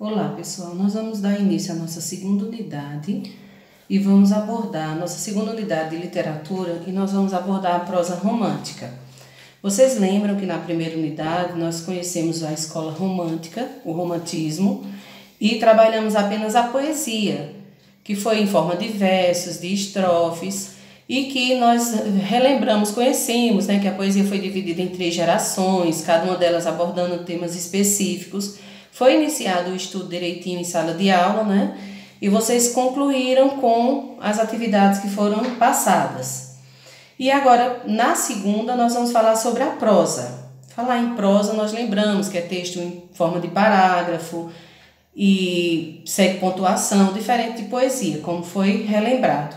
Olá, pessoal. Nós vamos dar início à nossa segunda unidade e vamos abordar a nossa segunda unidade de literatura e nós vamos abordar a prosa romântica. Vocês lembram que na primeira unidade nós conhecemos a escola romântica, o romantismo, e trabalhamos apenas a poesia, que foi em forma de versos, de estrofes, e que nós relembramos, conhecemos, que a poesia foi dividida em 3 gerações, cada uma delas abordando temas específicos. Foi iniciado o estudo direitinho em sala de aula, e vocês concluíram com as atividades que foram passadas. E agora, na segunda, nós vamos falar sobre a prosa. Falar em prosa, nós lembramos que é texto em forma de parágrafo e segue pontuação, diferente de poesia, como foi relembrado.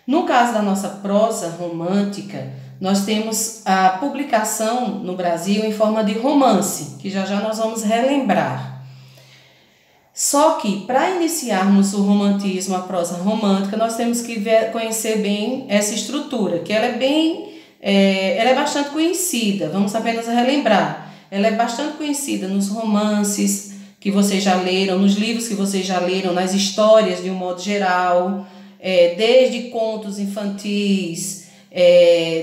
No caso da nossa prosa romântica, nós temos a publicação no Brasil em forma de romance, que já nós vamos relembrar. Só que, para iniciarmos o romantismo, a prosa romântica, nós temos que conhecer bem essa estrutura, que ela é bastante conhecida, vamos apenas relembrar. Ela é bastante conhecida nos romances que vocês já leram, nos livros que vocês já leram, nas histórias de um modo geral, desde contos infantis,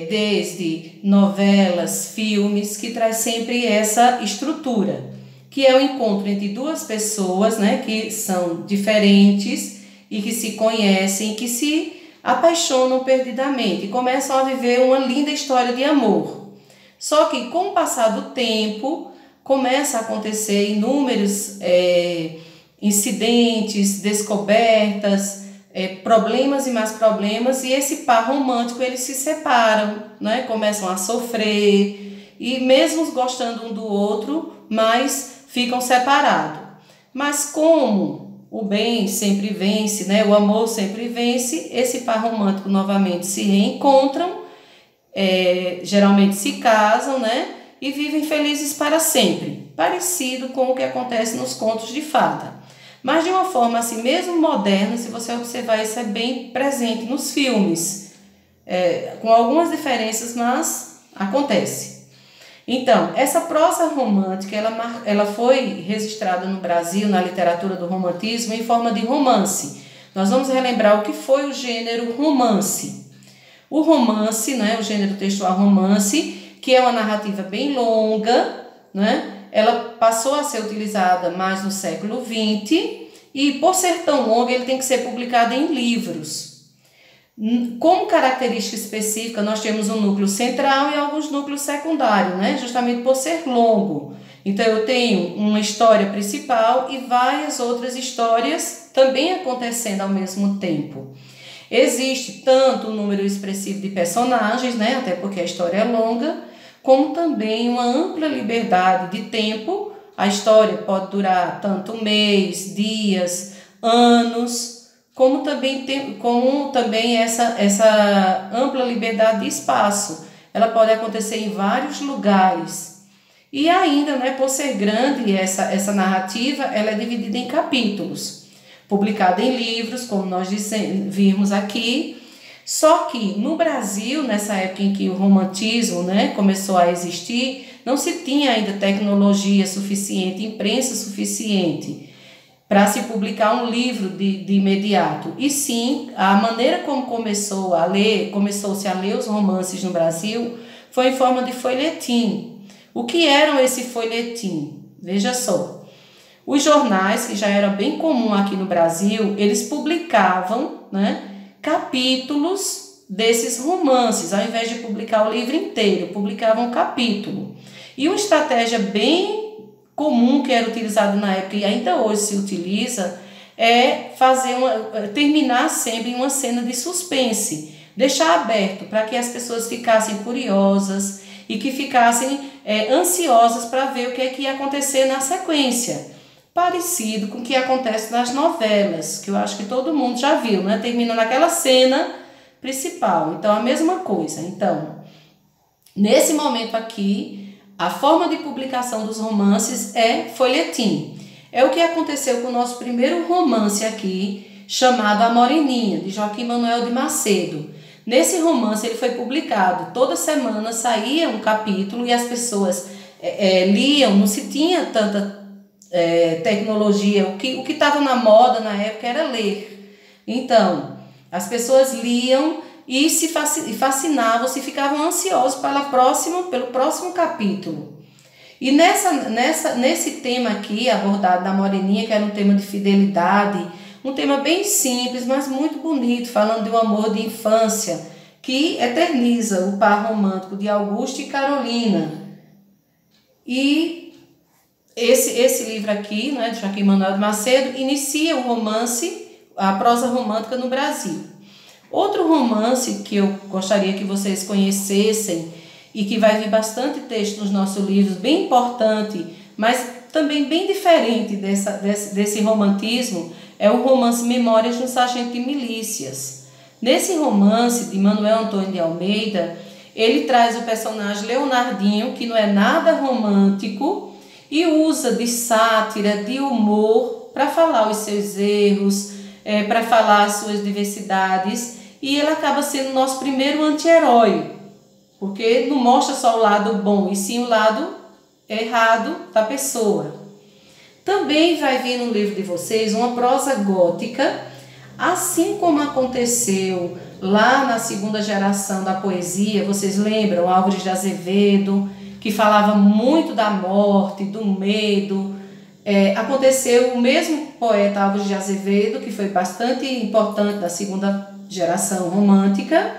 desde novelas, filmes, que traz sempre essa estrutura, que é o encontro entre duas pessoas, que são diferentes e que se conhecem, que se apaixonam perdidamente e começam a viver uma linda história de amor. Só que com o passar do tempo, começa a acontecer inúmeros incidentes, descobertas, problemas e mais problemas, e esse par romântico, eles se separam, começam a sofrer, e mesmo gostando um do outro, mas ficam separados. Mas como o bem sempre vence, o amor sempre vence, esse par romântico novamente se reencontram, geralmente se casam, e vivem felizes para sempre, parecido com o que acontece nos contos de fada. Mas de uma forma assim mesmo moderna, se você observar, isso é bem presente nos filmes, com algumas diferenças, mas acontece. Então, essa prosa romântica, ela foi registrada no Brasil, na literatura do romantismo, em forma de romance. Nós vamos relembrar o que foi o gênero romance. O romance, o gênero textual romance, que é uma narrativa bem longa, ela passou a ser utilizada mais no século XX e, por ser tão longa, ele tem que ser publicado em livros. Como característica específica, nós temos um núcleo central e alguns núcleos secundários, justamente por ser longo. Então, eu tenho uma história principal e várias outras histórias também acontecendo ao mesmo tempo. Existe tanto um número expressivo de personagens, até porque a história é longa, como também uma ampla liberdade de tempo. A história pode durar tanto mês, dias, anos, como também essa ampla liberdade de espaço. Ela pode acontecer em vários lugares. E ainda, por ser grande essa narrativa, ela é dividida em capítulos, publicada em livros, como nós vimos aqui. Só que no Brasil, nessa época em que o romantismo começou a existir, não se tinha ainda tecnologia suficiente, imprensa suficiente para se publicar um livro de imediato. E sim, a maneira como começou-se a ler os romances no Brasil foi em forma de folhetim. O que eram esse folhetim? Veja só. Os jornais, que já era bem comum aqui no Brasil, eles publicavam, capítulos desses romances, ao invés de publicar o livro inteiro, publicavam um capítulo. E uma estratégia bem comum que era utilizada na época e ainda hoje se utiliza é terminar sempre em uma cena de suspense, deixar aberto para que as pessoas ficassem curiosas e que ficassem ansiosas para ver o que é que ia acontecer na sequência. Parecido com o que acontece nas novelas, que eu acho que todo mundo já viu, termina naquela cena principal. Então, a mesma coisa. Então, nesse momento aqui, a forma de publicação dos romances é folhetim. É o que aconteceu com o nosso primeiro romance aqui, chamado A Moreninha, de Joaquim Manuel de Macedo. Nesse romance, ele foi publicado. Toda semana saía um capítulo e as pessoas liam, não se tinha tanta tecnologia, o que estava na moda na época era ler. Então, as pessoas liam e se fascinavam, se ficavam ansiosos pelo próximo capítulo. E nesse tema aqui, abordado da Moreninha, que era um tema de fidelidade, um tema bem simples, mas muito bonito, falando de um amor de infância, que eterniza o par romântico de Augusto e Carolina. E esse livro aqui, né, de Joaquim Manuel de Macedo, inicia o romance, a prosa romântica no Brasil. Outro romance que eu gostaria que vocês conhecessem e que vai vir bastante texto nos nossos livros, bem importante, mas também bem diferente desse romantismo, é o romance Memórias de um Sargento de Milícias. Nesse romance de Manuel Antônio de Almeida, ele traz o personagem Leonardinho, que não é nada romântico, e usa de sátira, de humor, para falar os seus erros, para falar as suas diversidades, e ele acaba sendo o nosso primeiro anti-herói, porque não mostra só o lado bom, e sim o lado errado da pessoa. Também vai vir no livro de vocês uma prosa gótica, assim como aconteceu lá na segunda geração da poesia. Vocês lembram Álvares de Azevedo, que falava muito da morte, do medo. Aconteceu o mesmo poeta Álvares de Azevedo, que foi bastante importante da segunda geração romântica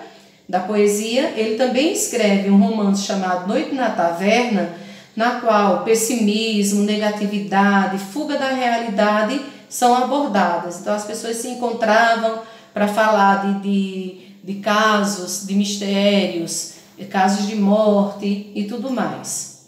da poesia. Ele também escreve um romance chamado Noite na Taverna, na qual pessimismo, negatividade, fuga da realidade são abordadas. Então as pessoas se encontravam para falar de casos, de mistérios, de casos de morte e tudo mais.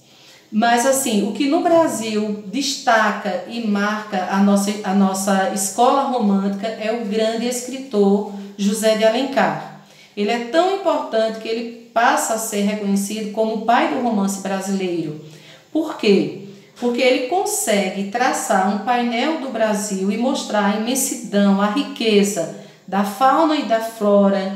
Mas assim, o que no Brasil destaca e marca a nossa escola romântica é o grande escritor José de Alencar. Ele é tão importante que ele passa a ser reconhecido como o pai do romance brasileiro. Por quê? Porque ele consegue traçar um painel do Brasil e mostrar a imensidão, a riqueza da fauna e da flora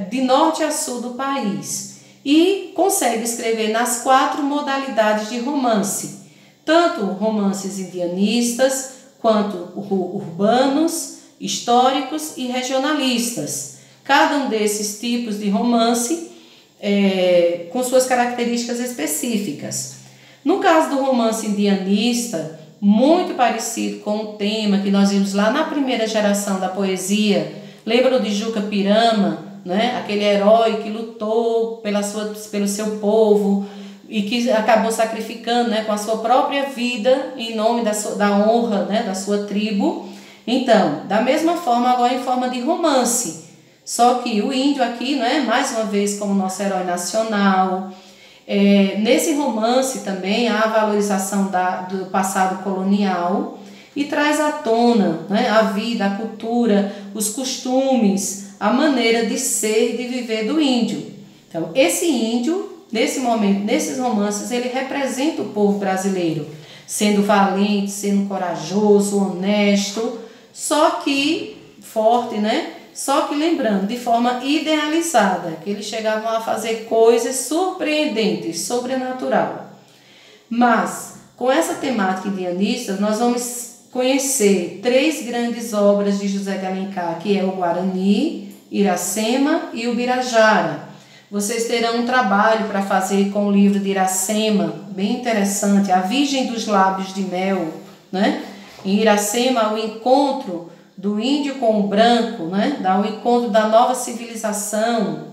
de norte a sul do país. E consegue escrever nas 4 modalidades de romance, tanto romances indianistas, quanto urbanos, históricos e regionalistas. Cada um desses tipos de romance com suas características específicas. No caso do romance indianista, muito parecido com o tema que nós vimos lá na primeira geração da poesia, lembram de Juca Pirama, né? Aquele herói que lutou pelo seu povo e que acabou sacrificando, né, com a sua própria vida em nome da honra, né, da sua tribo. Então, da mesma forma, agora em forma de romance. Só que o índio aqui, né, mais uma vez como nosso herói nacional. Nesse romance também há a valorização do passado colonial e traz à tona, né, a vida, a cultura, os costumes, a maneira de ser e de viver do índio. Então, esse índio, nesse momento, nesses romances, ele representa o povo brasileiro, sendo valente, sendo corajoso, honesto, só que forte, né? Só que lembrando, de forma idealizada, que eles chegavam a fazer coisas surpreendentes, sobrenatural. Mas, com essa temática indianista, nós vamos conhecer 3 grandes obras de José de Alencar, que é o Guarani, Iracema e o Birajara. Vocês terão um trabalho para fazer com o livro de Iracema, bem interessante, A Virgem dos Lábios de Mel, né? Em Iracema, o encontro do índio com o branco, né? O encontro da nova civilização.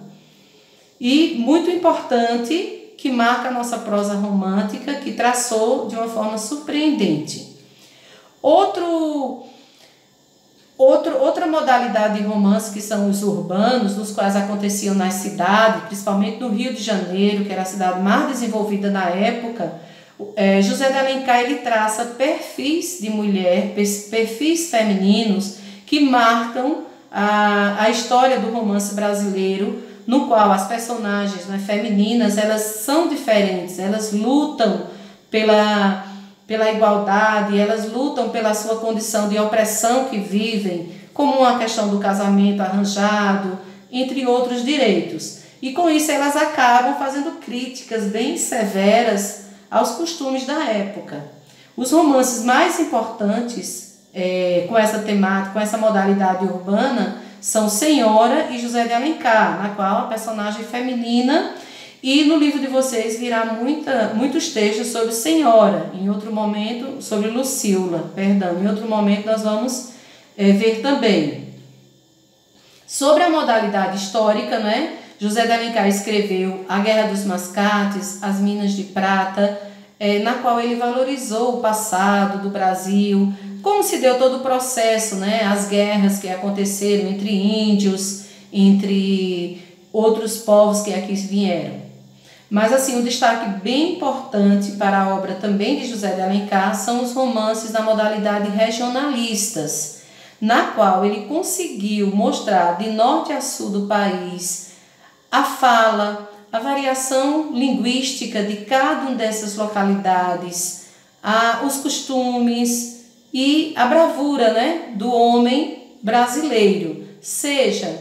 E muito importante, que marca a nossa prosa romântica, que traçou de uma forma surpreendente. Outra modalidade de romance, que são os urbanos, nos quais aconteciam nas cidades, principalmente no Rio de Janeiro, que era a cidade mais desenvolvida na época. José de Alencar, ele traça perfis de mulher, perfis femininos que marcam a história do romance brasileiro, no qual as personagens, né, femininas, elas são diferentes, elas lutam pela igualdade, elas lutam pela sua condição de opressão que vivem, como a questão do casamento arranjado, entre outros direitos. E com isso elas acabam fazendo críticas bem severas aos costumes da época. Os romances mais importantes com essa temática, com essa modalidade urbana, são Senhora e José de Alencar, na qual a personagem feminina, e no livro de vocês virá muitos textos sobre Senhora, em outro momento, sobre Lucila, perdão, em outro momento nós vamos ver também. Sobre a modalidade histórica, né? José de Alencar escreveu A Guerra dos Mascates, As Minas de Prata, na qual ele valorizou o passado do Brasil, como se deu todo o processo, né? As guerras que aconteceram entre índios, entre outros povos que aqui vieram. Mas assim, um destaque bem importante para a obra também de José de Alencar são os romances da modalidade regionalistas, na qual ele conseguiu mostrar de norte a sul do país a fala, a variação linguística de cada uma dessas localidades, os costumes e a bravura, né, do homem brasileiro, seja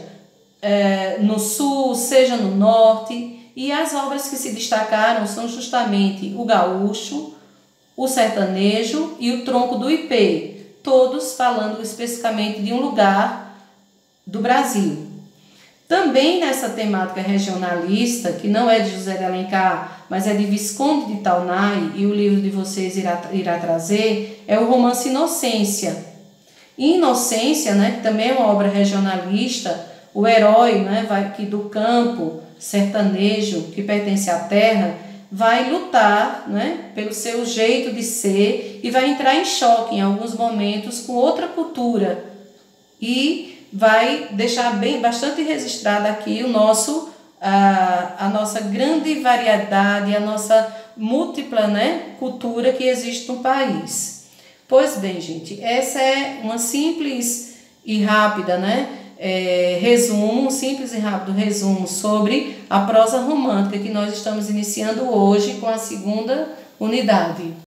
no sul, seja no norte. E as obras que se destacaram são justamente o gaúcho, o sertanejo e o tronco do ipê, todos falando especificamente de um lugar do Brasil. Também nessa temática regionalista, que não é de José de Alencar, mas é de Visconde de Taunay, e o livro de vocês irá trazer, é o romance Inocência. Em Inocência, né, que também é uma obra regionalista, o herói, né, que do campo sertanejo, que pertence à terra, vai lutar, né, pelo seu jeito de ser e vai entrar em choque em alguns momentos com outra cultura e vai deixar bastante registrado aqui a nossa grande variedade, a nossa múltipla, né, cultura que existe no país. Pois bem, gente, essa é uma simples e rápida, né, um simples e rápido resumo sobre a prosa romântica que nós estamos iniciando hoje com a segunda unidade.